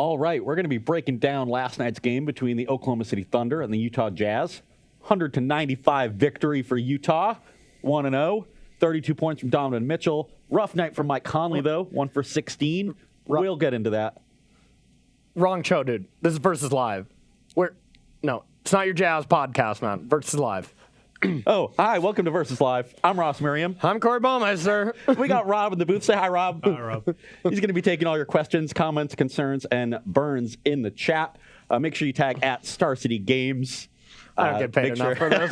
All right, we're going to be breaking down last night's game between the Oklahoma City Thunder and the Utah Jazz. 100-95 victory for Utah, 1-0. 32 points from Donovan Mitchell. Rough night for Mike Conley, though, 1 for 16. We'll get into that. Wrong show, dude. This is Versus Live. No, it's not your Jazz podcast, man. Versus Live. Oh, hi, welcome to Versus Live. I'm Ross Merriam. I'm Corey Baumeister. We got Rob in the booth. Say hi, Rob. Hi, Rob. He's going to be taking all your questions, comments, concerns, and burns in the chat. Make sure you tag at Star City Games. I don't get paid enough for this.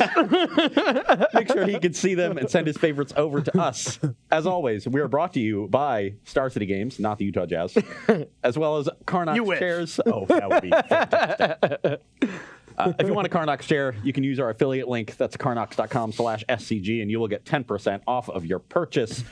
Make sure he can see them and send his favorites over to us. As always, we are brought to you by Star City Games, not the Utah Jazz, as well as Carnox chairs. Oh, that would be fantastic. If you want a Carnox chair, you can use our affiliate link. That's carnox.com/SCG, and you will get 10% off of your purchase.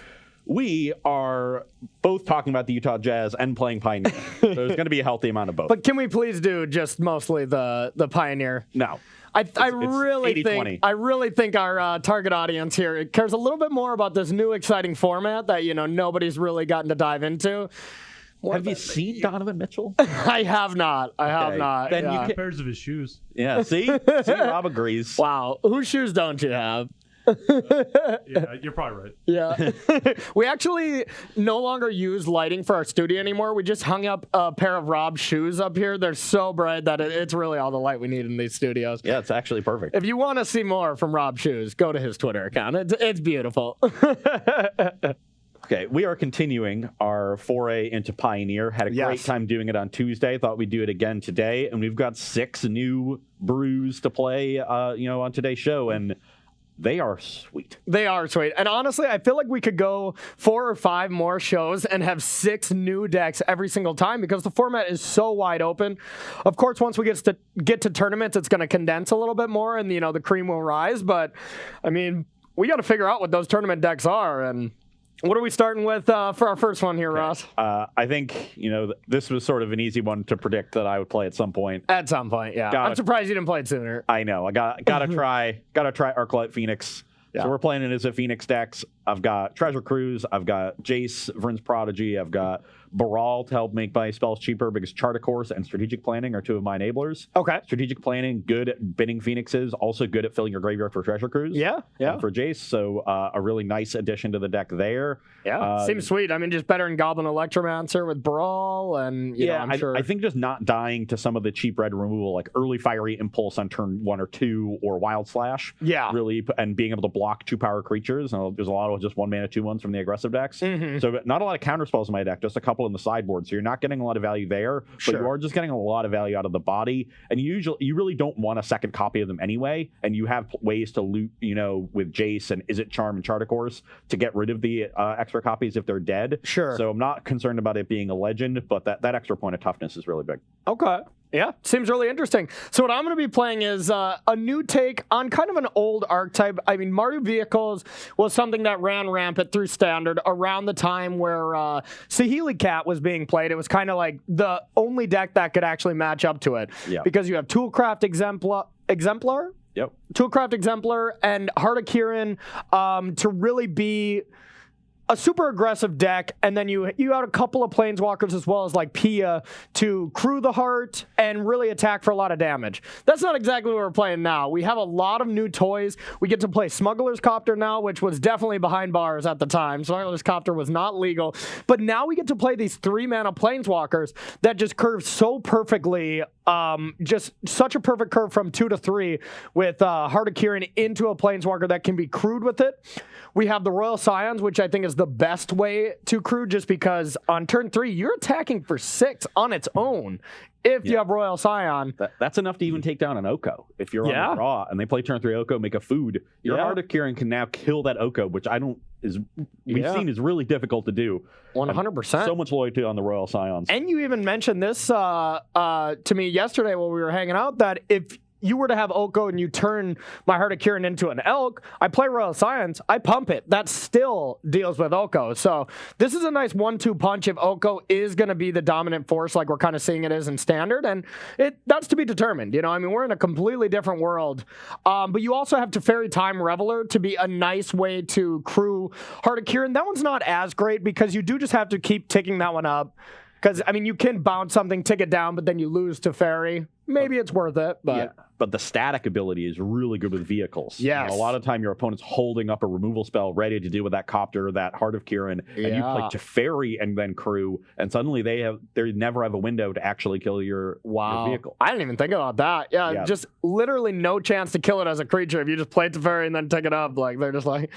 We are both talking about the Utah Jazz and playing Pioneer. So there's going to be a healthy amount of both. But can we please do just mostly the Pioneer? No. I really think our target audience here cares a little bit more about this new exciting format that nobody's really gotten to dive into. Have you seen Donovan Mitchell? I have not. I have not. Then you pairs of his shoes. Yeah, see, Rob agrees. Wow, whose shoes don't you have? Yeah, you're probably right. Yeah. We actually no longer use lighting for our studio anymore. We just hung up a pair of Rob's shoes up here. They're so bright that it's really all the light we need in these studios. Yeah, it's actually perfect. If you want to see more from Rob's shoes, go to his Twitter account. It's beautiful. Okay, we are continuing our foray into Pioneer. Had a great time doing it on Tuesday. Thought we'd do it again today. And we've got 6 new brews to play, on today's show. And they are sweet. They are sweet. And honestly, I feel like we could go 4 or 5 more shows and have 6 new decks every single time because the format is so wide open. Of course, once we get to tournaments, it's going to condense a little bit more and, the cream will rise. But, I mean, we got to figure out what those tournament decks are. And what are we starting with for our first one here, Ross? I think, this was sort of an easy one to predict that I would play at some point. At some point, yeah. I'm surprised you didn't play it sooner. I know. I gotta try Arclight Phoenix. Yeah. So we're playing it as a Phoenix decks. I've got Treasure Cruise. I've got Jace, Vryn's Prodigy. I've got Baral to help make my spells cheaper because Chart Course and Strategic Planning are 2 of my enablers. Okay. Strategic Planning, good at binning Phoenixes, also good at filling your graveyard for Treasure Cruise. Yeah. For Jace, so a really nice addition to the deck there. Yeah, seems sweet. I mean, just better than Goblin Electromancer with Baral, and I'm sure. I think just not dying to some of the cheap red removal, like early Fiery Impulse on turn 1 or 2, or Wild Slash. Yeah. Really, and being able to block 2 power creatures. There's a lot of just 1 mana 2/1s from the aggressive decks. Mm-hmm. So not a lot of counter spells in my deck, just a couple in the sideboard. So you're not getting a lot of value there, but you are just getting a lot of value out of the body. And you really don't want a second copy of them anyway. And you have ways to loot, with Jace and Izzet Charm and Chart Course to get rid of the extra copies if they're dead. Sure. So I'm not concerned about it being a legend, but that extra point of toughness is really big. Okay. Yeah, seems really interesting. So what I'm going to be playing is a new take on kind of an old archetype. I mean, Mardu Vehicles was something that ran rampant through Standard around the time where Saheeli Cat was being played. It was kind of like the only deck that could actually match up to it. Yeah. Because you have Toolcraft Exemplar? Yep. Toolcraft Exemplar and Heart of Kirin to really be a super aggressive deck, and then you had a couple of Planeswalkers as well as like Pia to crew the heart and really attack for a lot of damage. That's not exactly what we're playing now. We have a lot of new toys. We get to play Smuggler's Copter now, which was definitely behind bars at the time. Smuggler's Copter was not legal. But now we get to play these 3-mana Planeswalkers that just curve so perfectly, just such a perfect curve from 2 to 3 with Heart of Kirin into a Planeswalker that can be crewed with it. We have the Royal Scions, which I think is the best way to crew just because on turn 3, you're attacking for 6 on its own if you have Royal Scion. That's enough to even take down an Oko. If you're on the draw and they play turn 3 Oko, make a food, your Heart of Kirin can now kill that Oko, which we've seen is really difficult to do. 100%. So much loyalty on the Royal Scions. And you even mentioned this to me yesterday while we were hanging out, that if you were to have Oko and you turn my Heart of Kirin into an Elk, I play Royal Scions, I pump it. That still deals with Oko. So this is a nice 1-2 punch if Oko is going to be the dominant force like we're kind of seeing it is in Standard. And that's to be determined. I mean, we're in a completely different world. But you also have Teferi Time Reveler to be a nice way to crew Heart of Kirin. That one's not as great because you do just have to keep ticking that one up. Because, I mean, you can bounce something, tick it down, but then you lose to Fairy. Maybe it's worth it, but... Yeah, but the static ability is really good with vehicles. Yes. A lot of time your opponent's holding up a removal spell ready to deal with that Copter, that Heart of Kirin, and you play Teferi and then Crew, and suddenly they never have a window to actually kill your vehicle. I didn't even think about that. Yeah, just literally no chance to kill it as a creature if you just play Teferi and then take it up. Like, they're just like...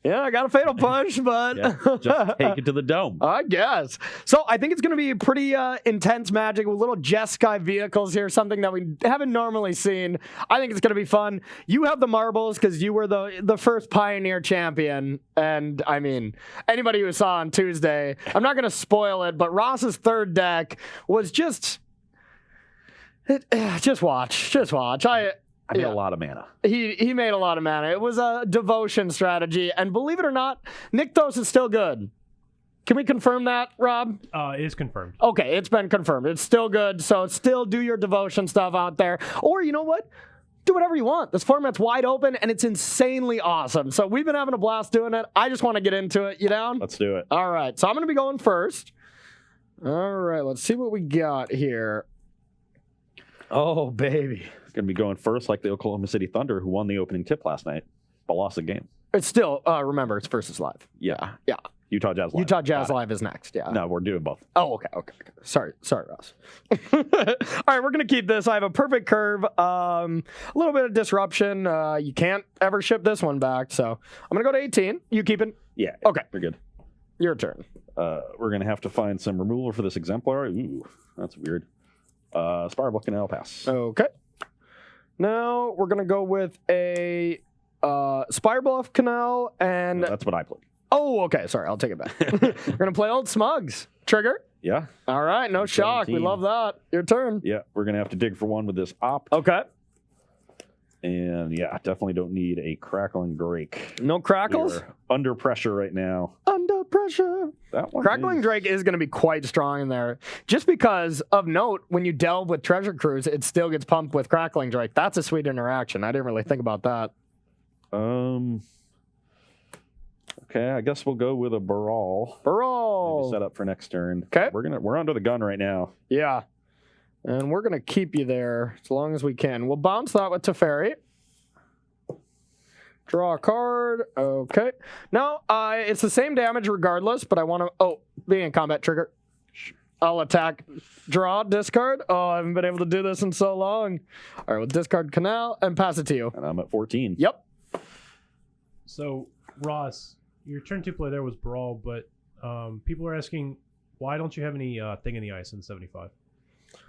Yeah, I got a Fatal Push, but... just take it to the dome. I guess. So I think it's going to be pretty intense Magic with little Jeskai vehicles here, something that we haven't normally seen. I think it's going to be fun. You have the marbles because you were the first Pioneer champion. And, I mean, anybody who saw on Tuesday, I'm not going to spoil it, but Ross's third deck was just... Just watch. I made a lot of mana. He made a lot of mana. It was a devotion strategy, and believe it or not, Nykthos is still good. Can we confirm that, Rob? It is confirmed. Okay, it's been confirmed. It's still good, so still do your devotion stuff out there. Or, you know what? Do whatever you want. This format's wide open, and it's insanely awesome. So we've been having a blast doing it. I just want to get into it. You down? Let's do it. All right, so I'm going to be going first. All right, let's see what we got here. Oh, baby. Going to be going first like the Oklahoma City Thunder, who won the opening tip last night, but lost the game. It's still, remember, it's versus live. Yeah. Utah Jazz Live is next, yeah. No, we're doing both. Oh, okay. Sorry, Ross. All right, we're going to keep this. I have a perfect curve, a little bit of disruption. You can't ever ship this one back, so I'm going to go to 18. You keeping? Yeah. Okay. We're good. Your turn. We're going to have to find some removal for this exemplar. Ooh, that's weird. Spirebluff Canal pass. Okay. Now we're going to go with a Spirebluff Canal and... That's what I played. Oh, okay. Sorry, I'll take it back. We're going to play Old Smugs. Trigger? Yeah. All right, no shock. 17. We love that. Your turn. Yeah, we're going to have to dig for one with this opt. Okay. And yeah, definitely don't need a Crackling Drake. No crackles? We're under pressure right now. Under pressure. That one Crackling Drake is going to be quite strong in there. Just because, of note, when you delve with Treasure Cruise, it still gets pumped with Crackling Drake. That's a sweet interaction. I didn't really think about that. Okay, I guess we'll go with a Baral. Maybe set up for next turn. Okay. We're under the gun right now. Yeah. And we're going to keep you there as long as we can. We'll bounce that with Teferi. Draw a card. Okay. Now, it's the same damage regardless, but I want to... Oh, being in combat trigger. I'll attack. Draw, discard. Oh, I haven't been able to do this in so long. All right, we'll discard Canal and pass it to you. And I'm at 14. Yep. So, Ross, your turn 2 play there was Brawl, but people are asking, why don't you have any Thing in the Ice in 75?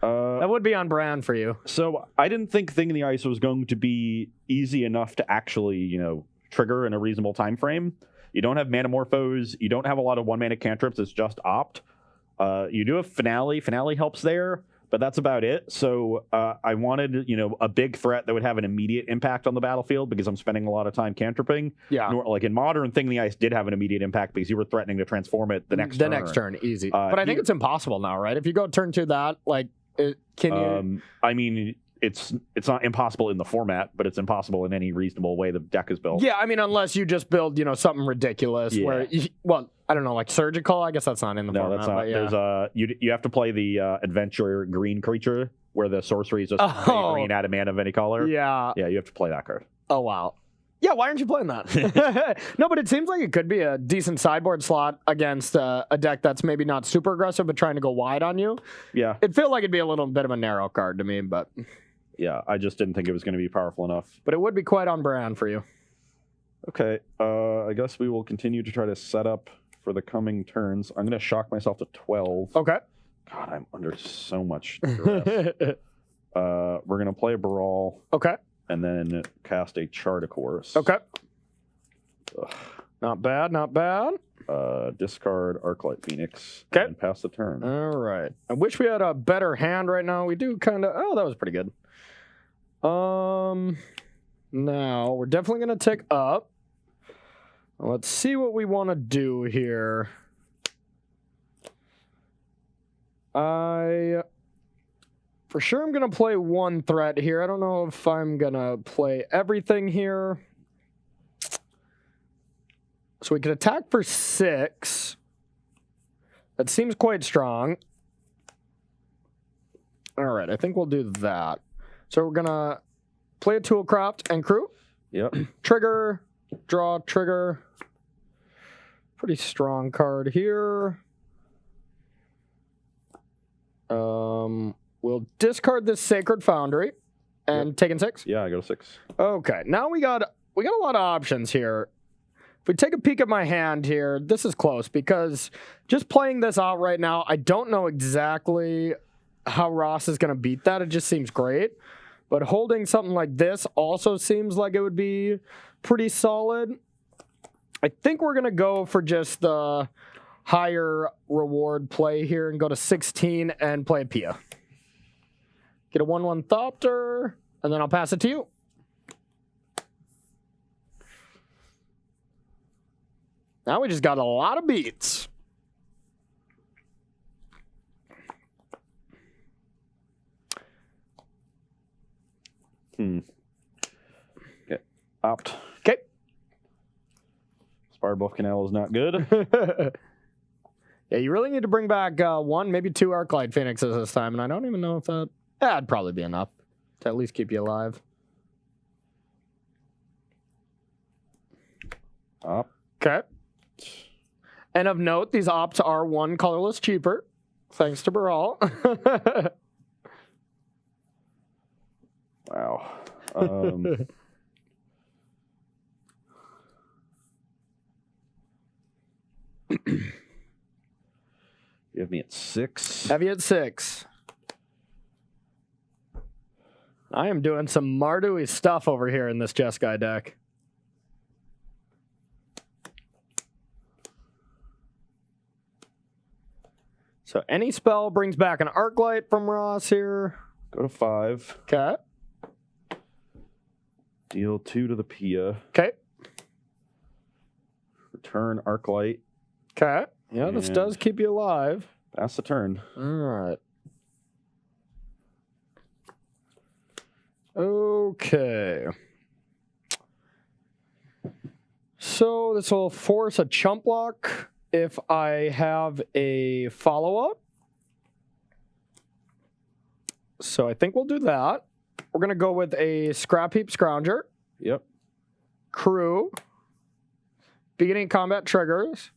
That would be on brand for you. So I didn't think Thing in the Ice was going to be easy enough to actually, trigger in a reasonable time frame. You don't have Manamorphose. You don't have a lot of one-mana cantrips. It's just opt. You do have Finale. Finale helps there, but that's about it. So I wanted, a big threat that would have an immediate impact on the battlefield because I'm spending a lot of time cantripping. Yeah. Like in Modern, Thing in the Ice did have an immediate impact because you were threatening to transform it the next turn. Easy. But I think it's impossible now, right? If you go turn 2 that, can you... I mean, it's not impossible in the format, but it's impossible in any reasonable way the deck is built. Yeah, I mean, unless you just build, something ridiculous where, I don't know, like Surgical. I guess that's not in the format. No, that's not. But yeah. You have to play the Adventure green creature where the sorcery is just green, add a mana of any color. Yeah. Yeah, you have to play that card. Oh, wow. Yeah, why aren't you playing that? No, but it seems like it could be a decent sideboard slot against a deck that's maybe not super aggressive but trying to go wide on you. Yeah. It felt like it'd be a little bit of a narrow card to me, but... Yeah, I just didn't think it was going to be powerful enough. But it would be quite on brand for you. Okay, I guess we will continue to try to set up for the coming turns. I'm going to shock myself to 12. Okay. God, I'm under so much duress. We're going to play a Baral. Okay. And then cast a Chart, of course. Okay. Ugh. Not bad. Discard Arclight Phoenix. Okay. And pass the turn. All right. I wish we had a better hand right now. We do kind of... Oh, that was pretty good. Now, we're definitely going to tick up. Let's see what we want to do here. For sure I'm going to play one threat here. I don't know if I'm going to play everything here. So we can attack for 6. That seems quite strong. All right, I think we'll do that. So we're going to play a Toolcraft and crew. Yep. Trigger, draw, trigger. Pretty strong card here. We'll discard this Sacred Foundry and take in 6. Yeah, I go to 6. Okay, now we got a lot of options here. If we take a peek at my hand here, this is close because just playing this out right now, I don't know exactly how Ross is going to beat that. It just seems great. But holding something like this also seems like it would be pretty solid. I think we're going to go for just the higher reward play here and go to 16 and play a Pia. Get a 1/1 Thopter, and then I'll pass it to you. Now we just got a lot of beats. Okay. Opt. Okay. Spire Buff Canal is not good. Yeah, you really need to bring back 1, maybe 2 Arclight Phoenixes this time, and I don't even know if that'd probably be enough to at least keep you alive. Opt. Okay. And of note, these opts are 1 colorless cheaper, thanks to Baral. Wow. You have me at 6. Have you at 6? I am doing some Mardu-y stuff over here in this Jeskai deck. So any spell brings back an Arclight from Ross here. Go to 5. Okay. Deal 2 to the Pia. Okay. Return Arclight. Okay. Yeah, this And- does keep you alive. Pass the turn. All right. Okay. So this will force a chump block if I have a follow-up. So I think we'll do that. We're going to go with a Scrap Heap Scrounger, Yep. Crew, beginning combat triggers,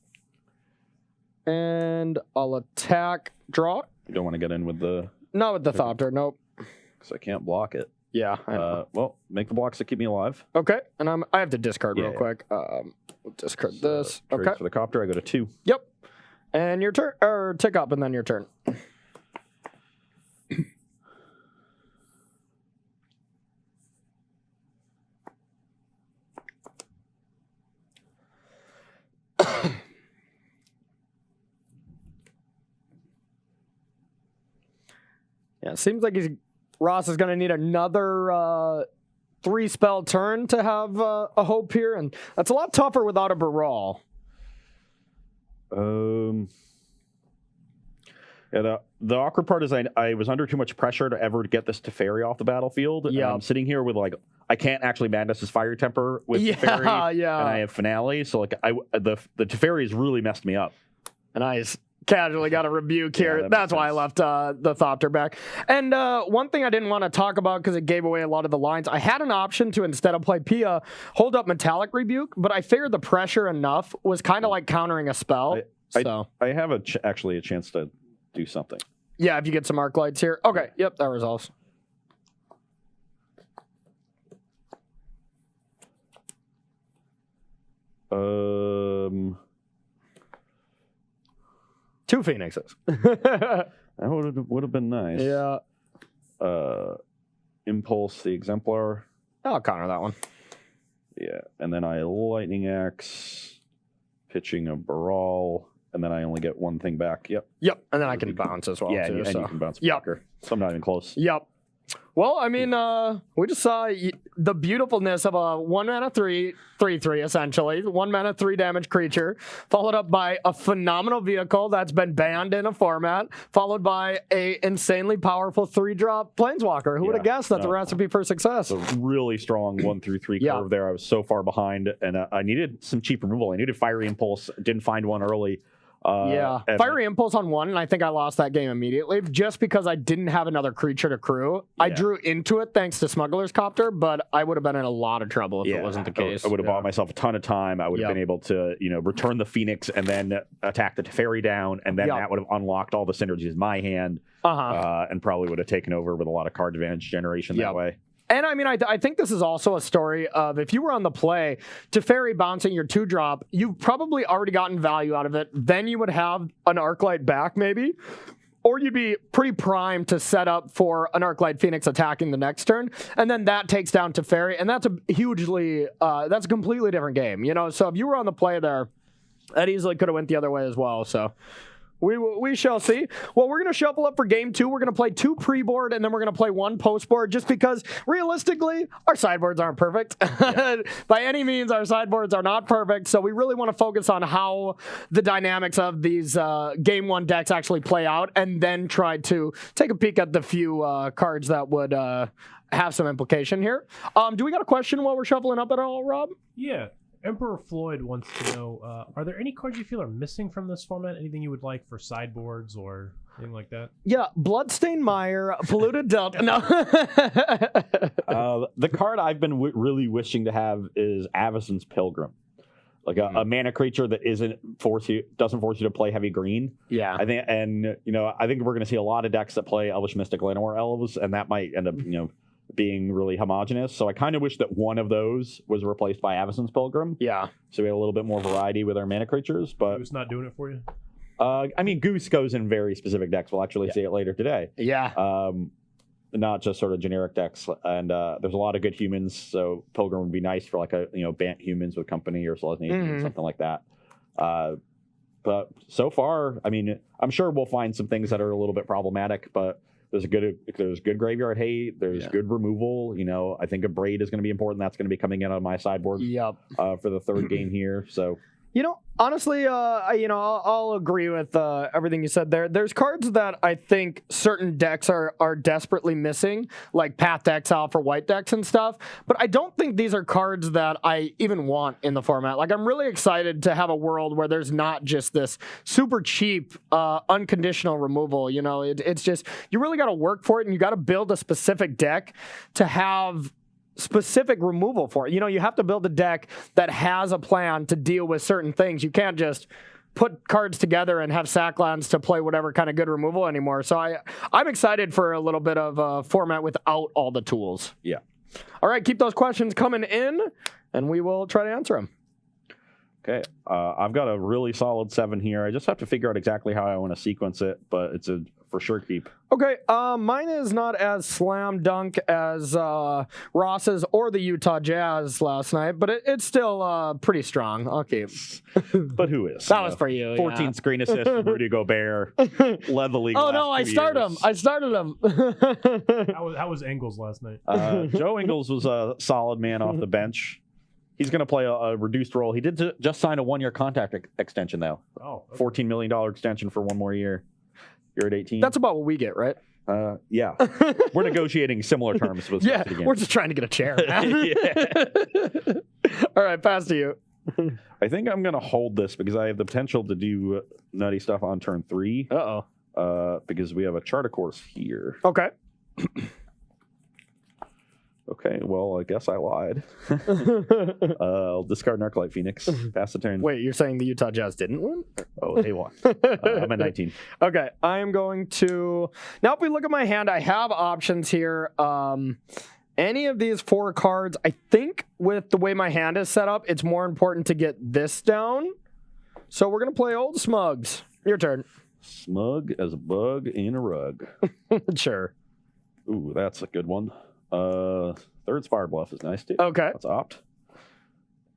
and I'll attack, draw. You don't want to get in with the... Not with the Thopter, nope. Because I can't block it. Yeah, I know. Well, make the blocks that keep me alive. Okay, and I have to discard real Yeah. quick. We'll discard So, this. trades Okay. for the Copter, I go to 2. Yep. And your turn, or tick up, and then your turn. Yeah, it seems like Ross is going to need another 3-spell turn to have a hope here, and that's a lot tougher without a Baral. Yeah, the awkward part is I was under too much pressure to ever get this Teferi off the battlefield. Yeah. And I'm sitting here with like I can't actually Madness his Fire Temper with Yeah, Teferi, yeah. and I have Finale, so like the Teferi has really messed me up. And I just casually got a rebuke here. Yeah, that That's makes why I left the Thopter back. And one thing I didn't want to talk about because it gave away a lot of the lines, I had an option to, instead of play Pia, hold up Metallic Rebuke, but I figured the pressure enough was kind of like countering a spell. So I have actually a chance to do something. yeah, if you get some arc lights here. Okay, yep, that resolves. Two Phoenixes. That would have been nice. Yeah. Impulse the Exemplar. I'll counter that one. Yeah, and then I Lightning Axe, pitching a Baral, and then I only get one thing back. Yep. Yep, and then I can bounce as well, Yeah, too. and So. you can bounce Yep. blocker. So I'm not even close. Yep. Well, I mean, we just saw the beautifulness of a 1 mana 3/3 essentially, 1 mana 3 damage creature, followed up by a phenomenal vehicle that's been banned in a format, followed by a insanely powerful 3-drop planeswalker. Who would have Yeah, guessed that's a no. recipe for success? It's a really strong 1 through 3 Yeah. curve there. I was so far behind, and I needed some cheap removal. I needed Fiery Impulse. Didn't find one early. And Fiery Impulse on 1, and I think I lost that game immediately just because I didn't have another creature to crew. I drew into it thanks to Smuggler's Copter, but I would have been in a lot of trouble if it wasn't the case. I would have bought myself a ton of time. I would have been able to, return the Phoenix and then attack the Teferi down, and then that would have unlocked all the synergies in my hand, and probably would have taken over with a lot of card advantage generation that way. And I mean, I think this is also a story of if you were on the play, Teferi bouncing your 2-drop, you've probably already gotten value out of it. Then you would have an Arclight back, maybe. Or you'd be pretty primed to set up for an Arclight Phoenix attacking the next turn. And then that takes down Teferi. And that's that's a completely different game. So if you were on the play there, that easily could have went the other way as well. So we shall see. Well, we're going to shuffle up for game 2. We're going to play 2 pre-board, and then we're going to play 1 post-board, just because, realistically, our sideboards aren't perfect. By any means, our sideboards are not perfect, so we really want to focus on how the dynamics of these game 1 decks actually play out, and then try to take a peek at the few cards that would have some implication here. Do we got a question while we're shuffling up at all, Rob? Yeah. Emperor Floyd wants to know, are there any cards you feel are missing from this format? Anything you would like for sideboards or anything like that? Yeah, Bloodstained Mire, Polluted Delta. No. The card I've been really wishing to have is Avacyn's Pilgrim. Like a mana creature that doesn't force you to play heavy green. Yeah. I think we're going to see a lot of decks that play Elvish Mystic Llanowar Elves, and that might end up, being really homogenous. So I kind of wish that one of those was replaced by Avacyn's Pilgrim. Yeah. So we had a little bit more variety with our mana creatures. But Goose not doing it for you? Goose goes in very specific decks. We'll actually see it later today. Yeah. Not just sort of generic decks. And there's a lot of good humans, so Pilgrim would be nice for like a Bant humans with company or Selesnya, something like that. But so far, I mean, I'm sure we'll find some things that are a little bit problematic, but there's good graveyard hate. There's good removal. I think a Braid is going to be important. That's going to be coming in on my sideboard for the third game here. So honestly, I'll agree with everything you said there. There's cards that I think certain decks are desperately missing, like Path to Exile for white decks and stuff. But I don't think these are cards that I even want in the format. Like, I'm really excited to have a world where there's not just this super cheap, unconditional removal. It's just, you really got to work for it, and you got to build a specific deck to have specific removal for it. You have to build a deck that has a plan to deal with certain things. You can't just put cards together and have sacklands to play whatever kind of good removal anymore. So I'm excited for a little bit of a format without all the tools. Yeah. All right, keep those questions coming in, and we will try to answer them. Okay, I've got a really solid 7 here. I just have to figure out exactly how I want to sequence it, but it's a for sure keep. Okay, mine is not as slam dunk as Ross's or the Utah Jazz last night, but it's still pretty strong. Okay. But who is? That was for you. 14 screen assists from Rudy Gobert. Led the league. Oh, no, I started him. How was Engels last night? Joe Ingles was a solid man off the bench. He's going to play a reduced role. He did just sign a 1-year contract extension, though. Oh, okay. $14 million extension for 1 more year. You're at 18. That's about what we get, right? Yeah. We're negotiating similar terms with we're just trying to get a chair. All right, pass to you. I think I'm going to hold this because I have the potential to do nutty stuff on turn 3. Because we have a Charter Course here. Okay. Okay, well, I guess I lied. I'll discard an Arclight Phoenix. Pass the turn. Wait, you're saying the Utah Jazz didn't win? Oh, they won. I'm at 19. Okay, I am going to... Now, if we look at my hand, I have options here. Any of these 4 cards, I think with the way my hand is set up, it's more important to get this down. So we're going to play Old Smugs. Your turn. Smug as a bug in a rug. Sure. Ooh, that's a good one. Third Spire Bluff is nice too. Okay. Let's opt.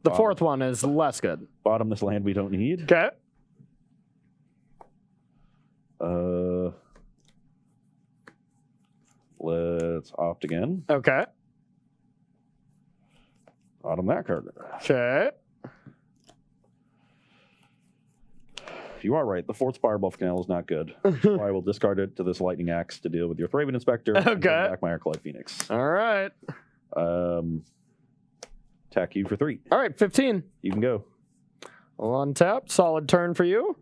The fourth one is less good. Bottomless land we don't need. Okay. Let's opt again. Okay. Bottom that card. Okay. You are right. The fourth Spire Bluff Canal is not good. So I will discard it to this Lightning Axe to deal with your Thraben Inspector. Okay. And back my Arclight Phoenix. All right. Attack you for 3. All right, 15. You can go. On tap. Solid turn for you.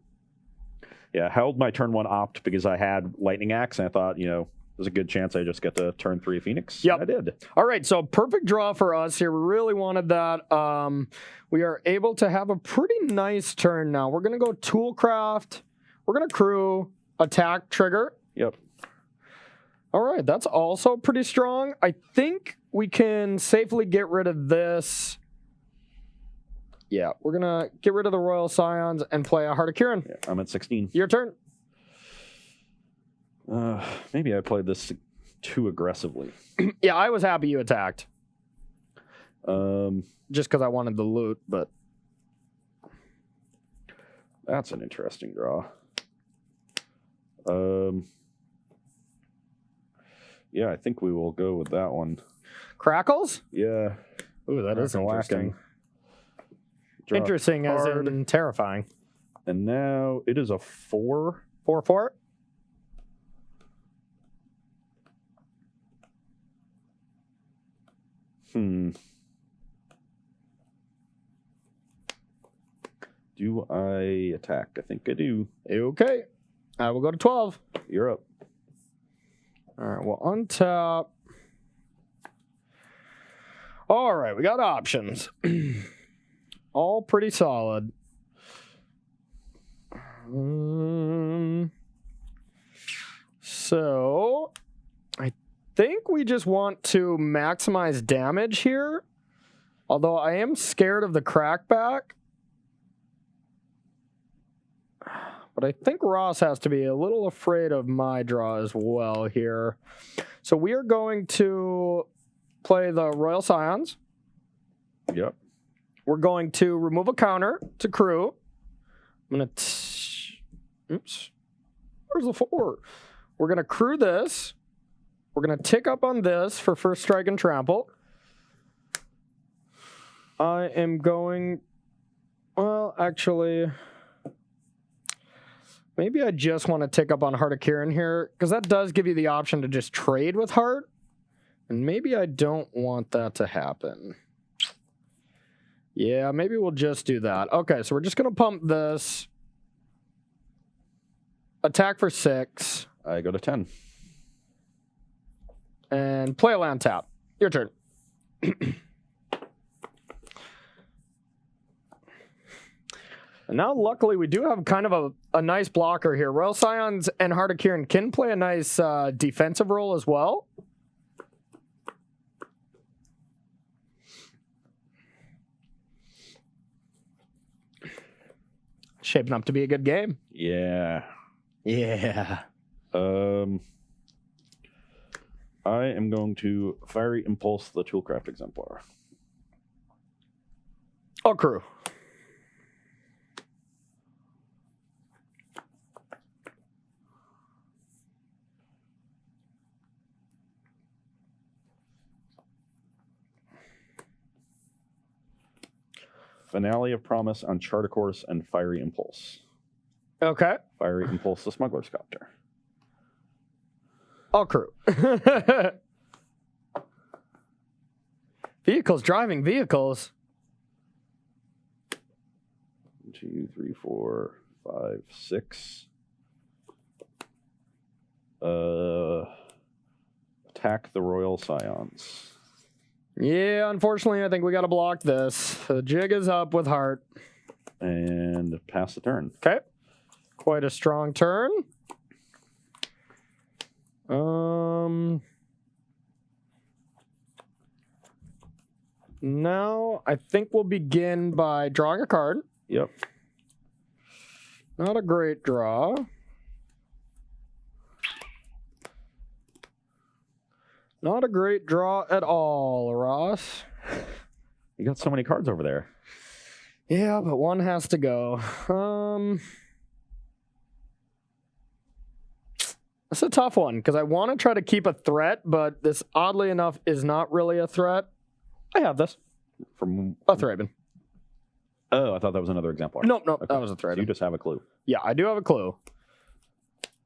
Yeah, held my turn 1 opt because I had Lightning Axe, and I thought, there's a good chance I just get to turn 3 Phoenix. Yep. I did. All right, so perfect draw for us here. We really wanted that. We are able to have a pretty nice turn now. We're going to go Toolcraft. We're going to crew, attack, trigger. Yep. All right, that's also pretty strong. I think we can safely get rid of this. Yeah, we're going to get rid of the Royal Scions and play a Heart of Kirin. Yeah, I'm at 16. Your turn. Maybe I played this too aggressively. Yeah, I was happy you attacked. Just because I wanted the loot, but... That's an interesting draw. Yeah, I think we will go with that one. Crackles? Yeah. Ooh, that is interesting. Draw Interesting as card. in terrifying. And now it is a 4. 4/4? Do I attack? I think I do. Okay. I will go to 12. You're up. All right, well, untap. All right, we got options. All pretty solid. So, I think we just want to maximize damage here. Although I am scared of the crackback. But I think Ross has to be a little afraid of my draw as well here. So we are going to play the Royal Scions. Yep. We're going to remove a counter to crew. I'm going to... Oops. Where's the 4? We're going to crew this. We're going to tick up on this for first strike and trample. I am going... Well, actually... Maybe I just want to tick up on Heart of Kirin here, because that does give you the option to just trade with Heart. And maybe I don't want that to happen. Yeah, maybe we'll just do that. Okay, so we're just going to pump this. Attack for 6. I go to 10. And play a land tap. Your turn. And now, luckily, we do have kind of a nice blocker here. Royal Scions and Heart of Kirin can play a nice defensive role as well. Shaping up to be a good game. Yeah. Yeah. I am going to Fiery Impulse the Toolcraft Exemplar. Oh, crew. Finale of Promise on Charter Course and Fiery Impulse. Okay. Fiery Impulse the Smuggler's Copter. All crew. Vehicles driving vehicles. 1, 2, 3, 4, 5, 6. Attack the Royal Scions. Yeah, unfortunately, I think we got to block this. The jig is up with Heart. And pass the turn. Okay. Quite a strong turn. Now, I think we'll begin by drawing a card. Yep. Not a great draw. Not a great draw at all, Ross. You got so many cards over there. Yeah, but one has to go. It's a tough one, because I want to try to keep a threat, but this, oddly enough, is not really a threat. I have this. From A Thraben. Oh, I thought that was another exemplar. Nope, Okay. that was a So Thraben. you just have a clue. Yeah, I do have a clue.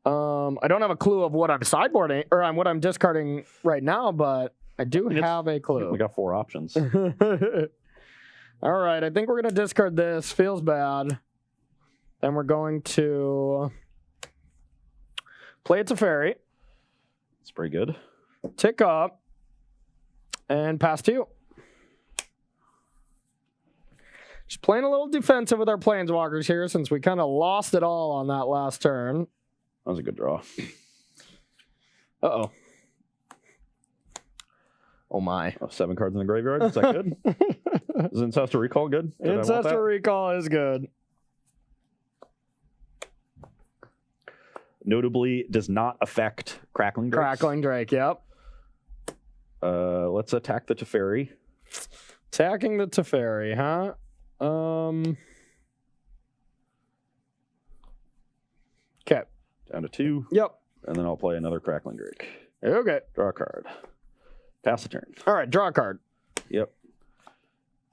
I don't have a clue of what I'm sideboarding, or what I'm discarding right now, but I do have a clue. We got 4 options. All right, I think we're going to discard this. Feels bad. Then we're going to Play it to Fairy. It's pretty good. Tick up. And pass to you. Just playing a little defensive with our Planeswalkers here since we kind of lost it all on that last turn. That was a good draw. Uh-oh. Oh, my. 7 cards in the graveyard. Is that good? Is Ancestral Recall good? Ancestral Recall is good. Notably, does not affect Crackling Drake. Crackling Drake, yep. Let's attack the Teferi. Attacking the Teferi, huh? Okay. Down to 2. Yep. And then I'll play another Crackling Drake. Okay. Draw a card. Pass the turn. All right, draw a card. Yep.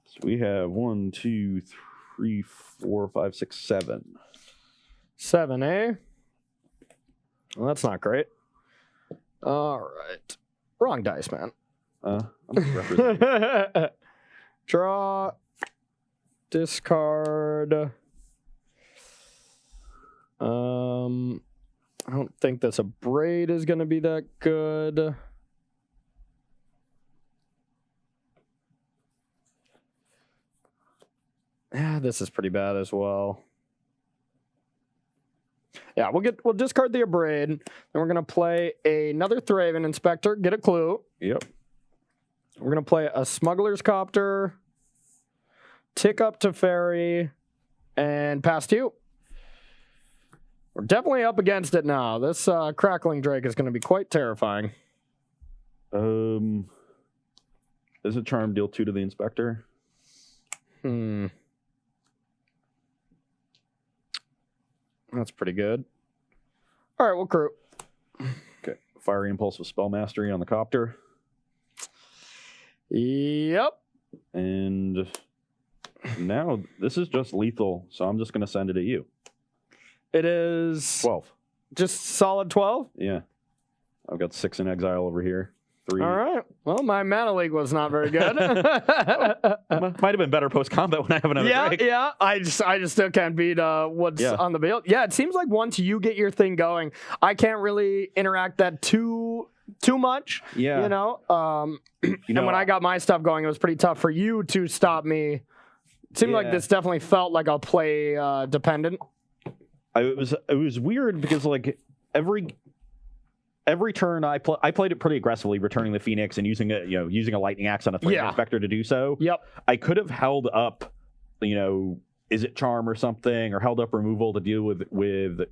So we have 1, 2, 3, 4, 5, 6, 7. 7, eh? Well, that's not great. All right. Wrong dice, man. I'm representing. Draw. Discard. I don't think this Abrade is going to be that good. Yeah, this is pretty bad as well. Yeah, we'll discard the Abrade. Then we're gonna play another Thraven Inspector, get a clue. Yep. We're gonna play a Smuggler's Copter, tick up to Fairy, and pass to you. We're definitely up against it now. This Crackling Drake is gonna be quite terrifying. Is a charm deal 2 to the Inspector? That's pretty good. All right, we'll crew. Okay. Fiery Impulse with Spell Mastery on the Copter. Yep. And now this is just lethal, so I'm just going to send it at you. It is 12. just solid 12? Yeah. I've got 6 in exile over here. 3. All right. Well, my Mana League was not very good. Might have been better post-combat when I have another break. Yeah. I just still can't beat what's on the field. Yeah, it seems like once you get your thing going, I can't really interact that too much. Yeah. You know? And when I got my stuff going, it was pretty tough for you to stop me. It seemed like this definitely felt like a play dependent. It was weird because like every turn I played it pretty aggressively, returning the Phoenix and using a Lightning Axe on a Thraven Inspector to do so. Yep. I could have held up, Izzet Charm or something, or held up removal to deal with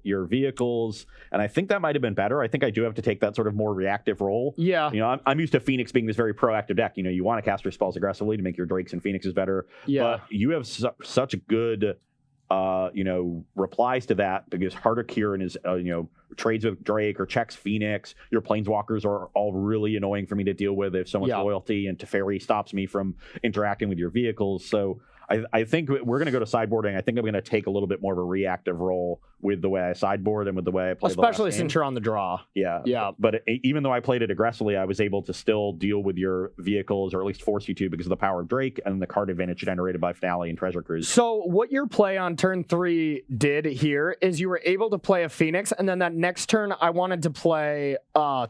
your vehicles, and I think that might have been better. I think I do have to take that sort of more reactive role. Yeah. I'm used to Phoenix being this very proactive deck. You want to cast your spells aggressively to make your Drakes and Phoenixes better. Yeah. But you have such good replies to that, because Heart of Kieran is trades with Drake or checks Phoenix. Your Planeswalkers are all really annoying for me to deal with. They have so much loyalty, and Teferi stops me from interacting with your vehicles. So I think we're going to go to sideboarding. I think I'm going to take a little bit more of a reactive role with the way I sideboard and with the way I play. Especially since you're on the draw. Yeah. But even though I played it aggressively, I was able to still deal with your vehicles, or at least force you to, because of the power of Drake and the card advantage generated by Finale and Treasure Cruise. So what your play on turn 3 did here is you were able to play a Phoenix, and then that next turn I wanted to play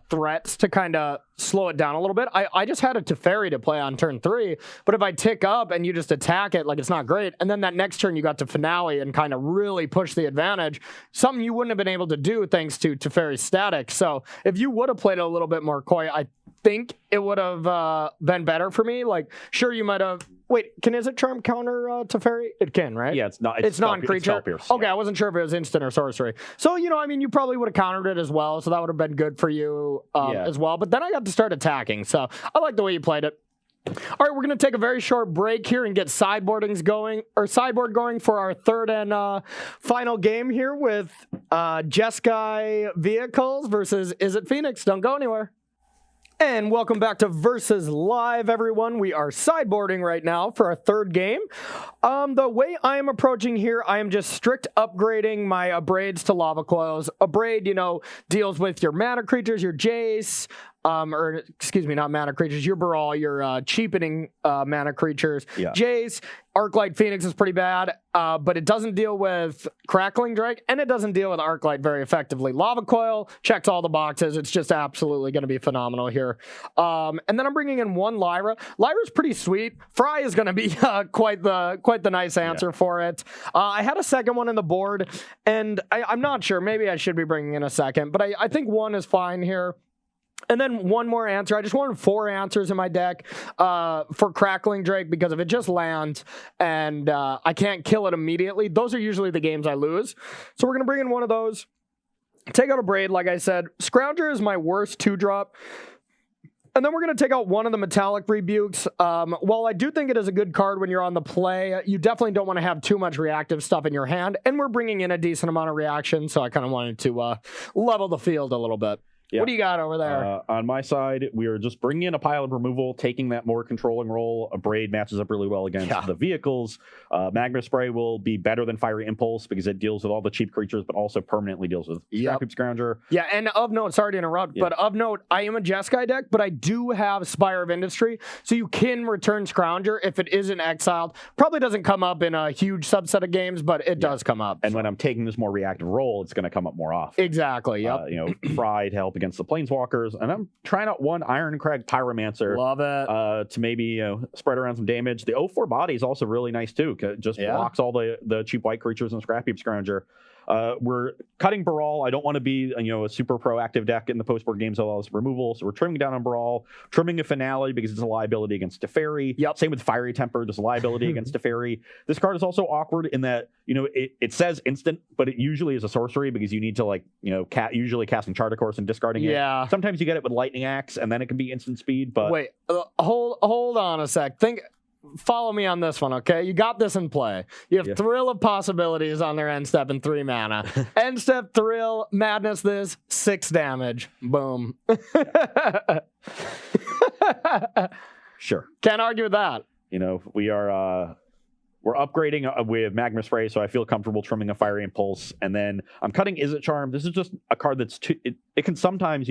threats to kind of slow it down a little bit. I just had a Teferi to play on turn 3, but if I tick up and you just attack it, like, it's not great. And then that next turn you got to Finale and kind of really push the advantage, something you wouldn't have been able to do thanks to Teferi's static. So if you would have played it a little bit more coy, I think it would have been better for me. Like, sure, you might have... Wait, can Izzet Charm counter Teferi? It can, right? Yeah, it's not. It's non-creature. Okay, I wasn't sure if it was instant or sorcery. So, you probably would have countered it as well, so that would have been good for you as well. But then I got to start attacking, so I like the way you played it. All right, we're going to take a very short break here and get sideboard going for our third and final game here with Jeskai Vehicles versus Izzet Phoenix. Don't go anywhere. And welcome back to Versus Live, everyone. We are sideboarding right now for our third game. The way I am approaching here, I am just strict upgrading my Abrades to Lava Coils. Abrade, deals with your mana creatures, your Jace, or excuse me, not mana creatures. Your Baral, your cheapening mana creatures. Yeah. Jace, Arclight Phoenix is pretty bad, but it doesn't deal with Crackling Drake, and it doesn't deal with Arclight very effectively. Lava Coil checks all the boxes. It's just absolutely going to be phenomenal here. And then I'm bringing in one Lyra. Lyra's pretty sweet. Fry is going to be quite the nice answer for it. I had a second one in the board, and I'm not sure. Maybe I should be bringing in a second, but I think one is fine here. And then one more answer. I just wanted 4 answers in my deck for Crackling Drake, because if it just lands and I can't kill it immediately, those are usually the games I lose. So we're going to bring in one of those. Take out a Braid, like I said. Scrounger is my worst 2-drop. And then we're going to take out one of the Metallic Rebukes. While I do think it is a good card when you're on the play, you definitely don't want to have too much reactive stuff in your hand. And we're bringing in a decent amount of reaction, so I kind of wanted to level the field a little bit. Yeah. What do you got over there? On my side, we are just bringing in a pile of removal, taking that more controlling role. A Braid matches up really well against the vehicles. Magma Spray will be better than Fiery Impulse because it deals with all the cheap creatures, but also permanently deals with Scrap Scrounger. Yeah, and of note, sorry to interrupt, but of note, I am a Jeskai deck, but I do have Spire of Industry, so you can return Scrounger if it isn't exiled. Probably doesn't come up in a huge subset of games, but it does come up. And when I'm taking this more reactive role, it's going to come up more often. Exactly, yep. Fry to help against the Planeswalkers, and I'm trying out one Ironcrag Pyromancer. Love it. To maybe spread around some damage. The 0/4 body is also really nice too. It just blocks all the cheap white creatures and Scrap Heap Scrounger. We're cutting Baral. I don't want to be a super proactive deck in the post-board games that allows removal, so we're trimming down on Baral, trimming a Finale because it's a liability against Teferi. Yep. Same with Fiery Temper, just a liability against Teferi. This card is also awkward in that it says instant, but it usually is a sorcery because you need to usually casting Chart of Course and discarding it. Yeah. Sometimes you get it with Lightning Axe, and then it can be instant speed. But wait, hold on a sec. Follow me on this one, okay? You got this in play. You have Thrill of Possibilities on their end step and 3 mana. End step, Thrill, Madness this, 6 damage. Boom. Sure. Can't argue with that. We're upgrading with Magma Spray, so I feel comfortable trimming a Fiery Impulse. And then I'm cutting Izzet Charm. This is just a card that's it can sometimes,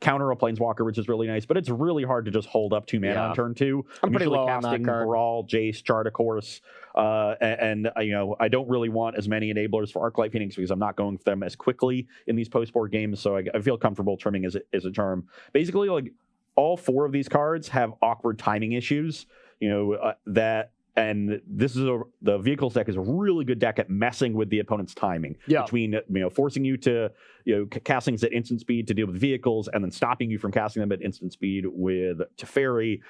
counter a Planeswalker, which is really nice, but it's really hard to just hold up 2 mana on turn 2. I'm pretty usually low on casting that card. Brawl, Jace, Chart of Course. I don't really want as many enablers for Arclight Phoenix because I'm not going for them as quickly in these post-board games, so I feel comfortable trimming Izzet Charm. Basically, all 4 of these cards have awkward timing issues, and this is the Vehicles deck is a really good deck at messing with the opponent's timing between forcing you to castings at instant speed to deal with vehicles and then stopping you from casting them at instant speed with Teferi.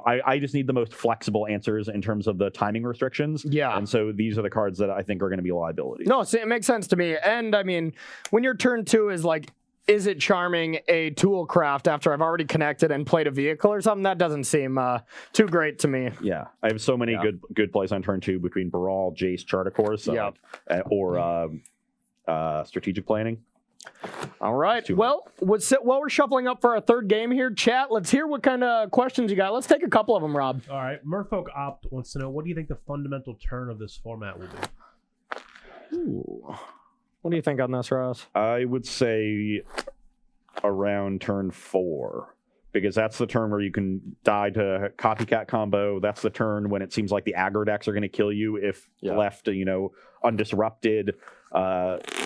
I just need the most flexible answers in terms of the timing restrictions. Yeah. And so these are the cards that I think are going to be liabilities. No, it makes sense to me. And I mean, when your turn 2 is it charming a tool craft after I've already connected and played a vehicle or something? That doesn't seem too great to me. Yeah, I have so many good plays on turn 2 between Baral, Jace, Chart of Course, or strategic planning. All right. Well, while we're shuffling up for our third game here, chat, let's hear what kind of questions you got. Let's take a couple of them, Rob. All right. Merfolk Opt wants to know, what do you think the fundamental turn of this format will be? Ooh. What do you think on this, Ross? I would say around turn 4, because that's the turn where you can die to Copycat combo. That's the turn when it seems like the aggro decks are going to kill you if left, undisrupted.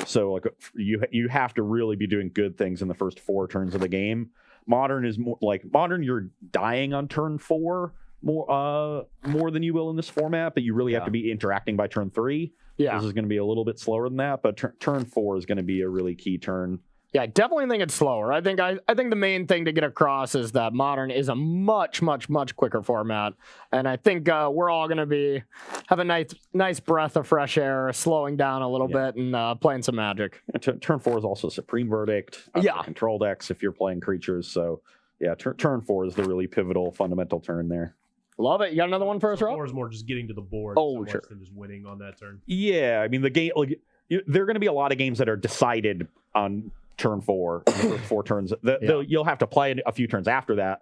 So you have to really be doing good things in the first 4 turns of the game. Modern is more Modern. You're dying on turn 4 more than you will in this format, but you really have to be interacting by turn 3. Yeah. This is going to be a little bit slower than that, but turn 4 is going to be a really key turn. Yeah, I definitely think it's slower. I think the main thing to get across is that Modern is a much, much, much quicker format, and I think we're all going to have a nice breath of fresh air, slowing down a little bit and playing some Magic. Turn 4 is also Supreme Verdict. Control decks if you're playing creatures. So yeah, turn 4 is the really pivotal, fundamental turn there. Love it. You got another one for us, Rob? 4 is more just getting to the board. Oh, sure. Than just winning on that turn. Yeah, I mean the game. There are going to be a lot of games that are decided on turn 4, the first 4 turns. You'll have to play a few turns after that,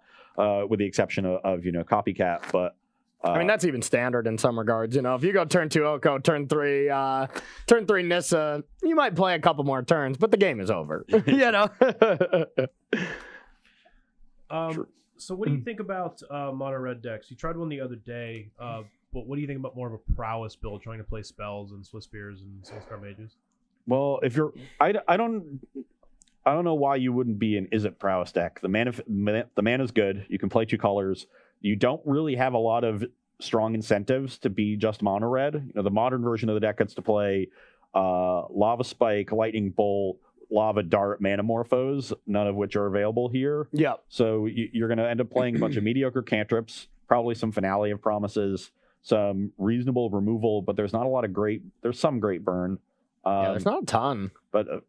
with the exception of Copycat. But I mean that's even standard in some regards. If you go turn 2 Oko, turn 3 Nissa, you might play a couple more turns, but the game is over. So what do you think about mono red decks? You tried one the other day, but what do you think about more of a prowess build, trying to play spells and Swiss Spears and Soulscar Mages? Well, if you're, I don't know why you wouldn't be an Izzet prowess deck. The mana's good. You can play 2 colors. You don't really have a lot of strong incentives to be just mono red. You know, the modern version of the deck gets to play Lava Spike, Lightning Bolt, Lava Dart, Manamorphose, none of which are available here. Yeah. So you're going to end up playing a bunch of mediocre cantrips, probably some Finale of Promises, some reasonable removal, but there's not a lot of great. There's some great burn. There's not a ton. But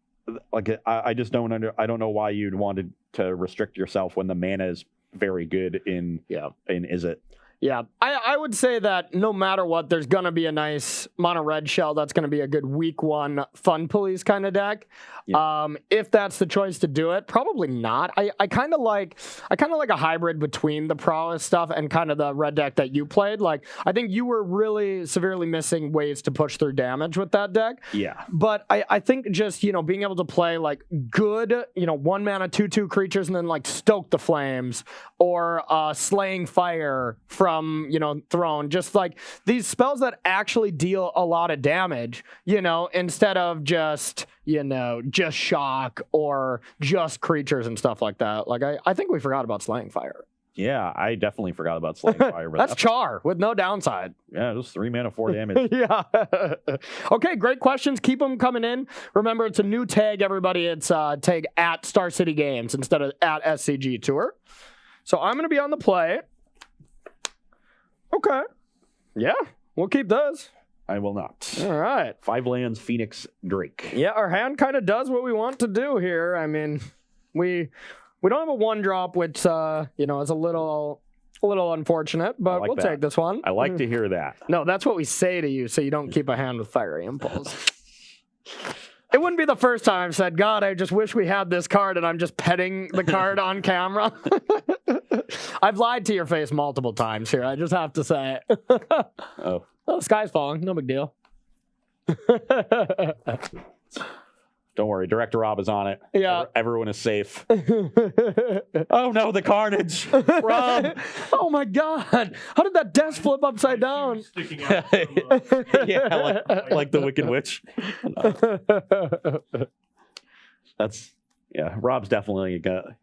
I just don't I don't know why you'd wanted to restrict yourself when the mana is very good in Izzet. Yeah, I would say that no matter what, there's going to be a nice mono red shell that's going to be a good week 1 fun police kind of deck. Yeah. If that's the choice to do it, probably not. I kind of like a hybrid between the prowess stuff and kind of the red deck that you played. Like, I think you were really severely missing ways to push through damage with that deck. Yeah. But I think just, being able to play like good, 1 mana 2/2 creatures and then like Stoke the Flames or Slaying Fire from Throne, just like these spells that actually deal a lot of damage, instead of just shock or just creatures and stuff like that. Like I think we forgot about Slaying Fire. Yeah, I definitely forgot about Slaying Fire. That's Char with no downside. Yeah, just 3 mana, 4 damage. Yeah. Okay, great questions. Keep them coming in. Remember, it's a new tag, everybody. It's tag at Star City Games instead of at SCG Tour. So I'm going to be on the play. Okay. Yeah, we'll keep those. I will not. All right. 5 lands, Phoenix, Drake. Yeah, our hand kind of does what we want to do here. I mean, we don't have a 1-drop, which is a little unfortunate, but we'll take this one. I like to hear that. No, that's what we say to you, so you don't keep a hand with Fiery Impulse. It wouldn't be the first time I've said, God, I just wish we had this card, and I'm just petting the card on camera. I've lied to your face multiple times here. I just have to say it. Oh, the sky's falling. No big deal. Don't worry. Director Rob is on it. Yeah. Everyone is safe. Oh, no, the carnage. Rob. Oh, my God. How did that desk flip upside down? Sticking out from, Yeah, like the Wicked Witch. Rob's definitely